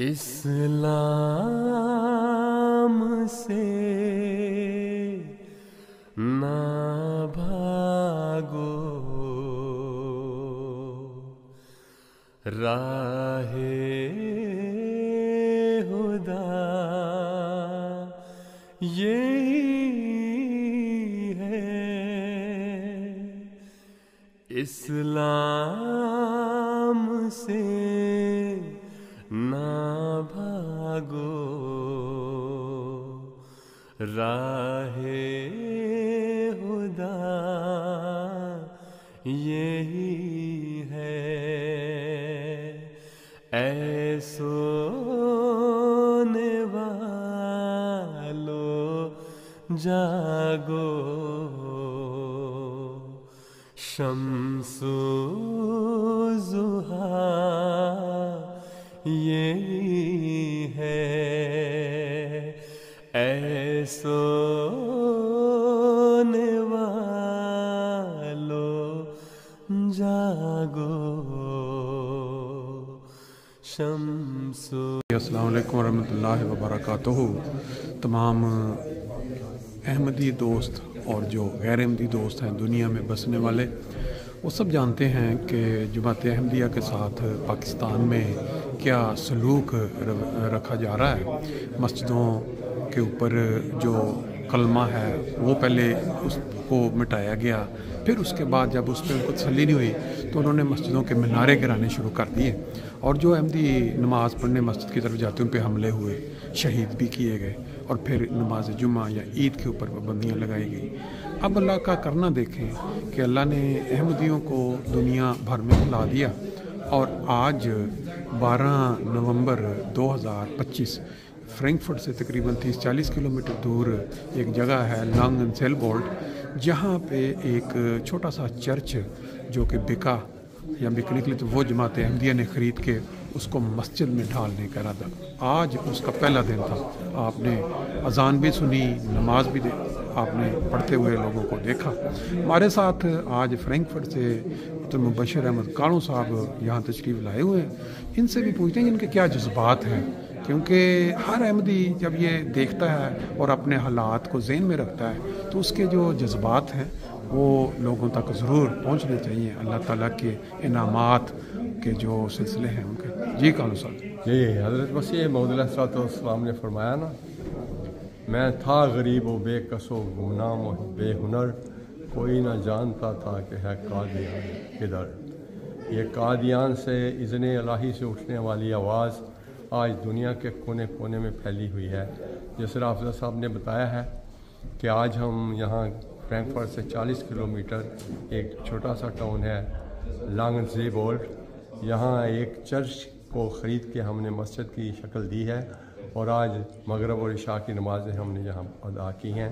اسلام سے نہ بھاگو، راہ خدا یہی ہے، اسلام سے نہ بھاگو، راہ خدا یہی ہے، اے سونے والو جاگو، شمس و ضحیٰ یہی ہے، اے سونے والو جاگو، شمس. السلام علیکم ورحمۃ اللہ وبرکاتہ. تمام احمدی دوست اور جو غیر احمدی دوست ہیں دنیا میں بسنے والے، وہ سب جانتے ہیں کہ جماعت احمدیہ کے ساتھ پاکستان میں کیا سلوک رکھا جا رہا ہے. مسجدوں کے اوپر جو کلمہ ہے وہ پہلے اس کو مٹایا گیا، پھر اس کے بعد جب اس پہ ان کو تسلی نہیں ہوئی تو انہوں نے مسجدوں کے مینارے گرانے شروع کر دیے، اور جو احمدی نماز پڑھنے مسجد کی طرف جاتے ان پہ حملے ہوئے، شہید بھی کیے گئے، اور پھر نماز جمعہ یا عید کے اوپر پابندیاں لگائی گئی. اب اللہ کا کرنا دیکھیں کہ اللہ نے احمدیوں کو دنیا بھر میں کھلا دیا، اور آج 12 نومبر 2025 فرینکفرٹ سے تقریباً 30-40 کلومیٹر دور ایک جگہ ہے لانگن سیلبولٹ، جہاں پہ ایک چھوٹا سا چرچ جو کہ بکا یا بکنے کے لیے تو وہ جماعت احمدیہ نے خرید کے اس کو مسجد میں ڈھالنے کا ارادہ. آج اس کا پہلا دن تھا. آپ نے اذان بھی سنی، نماز بھی آپ نے پڑھتے ہوئے لوگوں کو دیکھا. ہمارے ساتھ آج فرینکفرٹ سے مبشر احمد کانو صاحب یہاں تشریف لائے ہوئے ہیں. ان سے بھی پوچھتے ہیں ان کے کیا جذبات ہیں، کیونکہ ہر احمدی جب یہ دیکھتا ہے اور اپنے حالات کو ذہن میں رکھتا ہے تو اس کے جو جذبات ہیں وہ لوگوں تک ضرور پہنچنے چاہیے. اللہ تعالیٰ کے انعامات کے جو سلسلے ہیں ان کے. جی کانو صاحب. جی حضرت مسیح موعود علیہ السلام نے فرمایا نا، میں تھا غریب و بے کس و گمنام و بے ہنر، کوئی نہ جانتا تھا کہ ہے قادیان کدھر. یہ قادیان سے اذن الہی سے اٹھنے والی آواز آج دنیا کے کونے کونے میں پھیلی ہوئی ہے. جس طرح افضل صاحب نے بتایا ہے کہ آج ہم یہاں فرینکفرٹ سے 40 کلومیٹر ایک چھوٹا سا ٹاؤن ہے لانگن سیلبولٹ، یہاں ایک چرچ کو خرید کے ہم نے مسجد کی شکل دی ہے، اور آج مغرب اور عشاء کی نمازیں ہم نے یہاں ادا کی ہیں.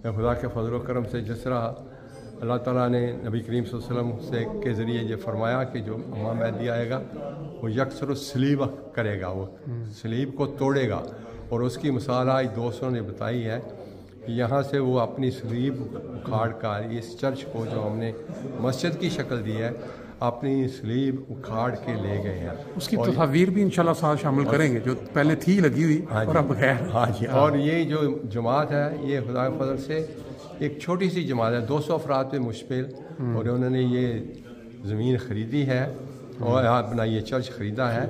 خدا کے فضل و کرم سے جس طرح اللہ تعالیٰ نے نبی کریم صلی اللہ علیہ وسلم سے کے ذریعے یہ فرمایا کہ جو امام مہدی آئے گا وہ یکسر الصلیب کرے گا، وہ صلیب کو توڑے گا، اور اس کی مثال آج دوستوں نے بتائی ہے کہ یہاں سے وہ اپنی صلیب اکھاڑ کر اس چرچ کو جو ہم نے مسجد کی شکل دی ہے اپنی صلیب اکھاڑ کے لے گئے ہیں. اس کی تصاویر بھی انشاءاللہ ساتھ شامل کریں گے جو پہلے تھی لگی ہوئی اور اب غیر. اور یہ جو جماعت ہے یہ خدا کے فضل سے ایک چھوٹی سی جماعت ہے، 200 افراد پہ مشتمل، اور انہوں نے یہ زمین خریدی ہے اور اپنا یہ چرچ خریدا ہے.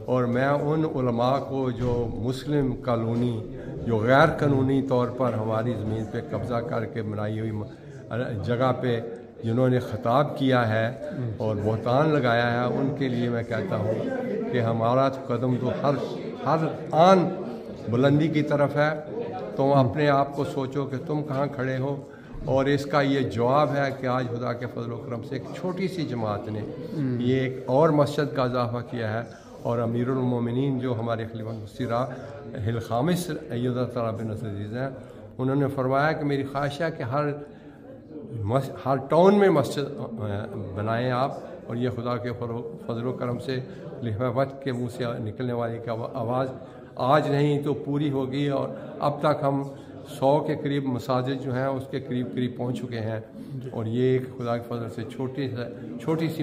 اور میں ان علماء کو جو مسلم کالونی جو غیر قانونی طور پر ہماری زمین پہ قبضہ کر کے بنائی ہوئی جگہ پہ جنہوں نے خطاب کیا ہے اور بہتان لگایا ہے، ان کے لیے میں کہتا ہوں کہ ہمارا قدم تو ہر آن بلندی کی طرف ہے. تم اپنے آپ کو سوچو کہ تم کہاں کھڑے ہو، اور اس کا یہ جواب ہے کہ آج خدا کے فضل و کرم سے ایک چھوٹی سی جماعت نے یہ ایک اور مسجد کا اضافہ کیا ہے. اور امیر المومنین جو ہمارے خلیفہ مسیرہ الخامس ایدہ تعالیٰ بن عزیز ہیں، انہوں نے فرمایا کہ میری خواہش ہے کہ ہر ٹاؤن میں مسجد بنائیں آپ. اور یہ خدا کے فضل و کرم سے خلیفہ وقت کے منہ سے نکلنے والی آواز آج نہیں تو پوری ہوگی، اور اب تک ہم 100 کے قریب مساجد جو ہیں اس کے قریب پہنچ چکے ہیں. اور یہ ایک خدا کے فضل سے چھوٹی سی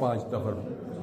5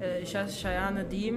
Ich heiße Shayan Nadim,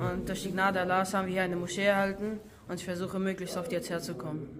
und durch die Gnade Allahs haben wir hier eine Moschee erhalten und ich versuche möglichst oft jetzt herzukommen.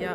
Ja.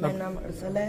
Mein Name ist Arsaleh.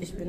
Ich bin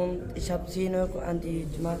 und ich habe 10 Euro an die Jamaat.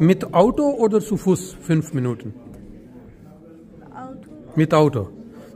Mit Auto oder zu Fuß 5 Minuten? Mit Auto।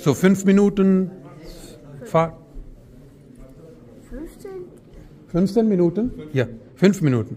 So 5 Minuten Fahrt. 15 Minuten? Ja, 5 Minuten।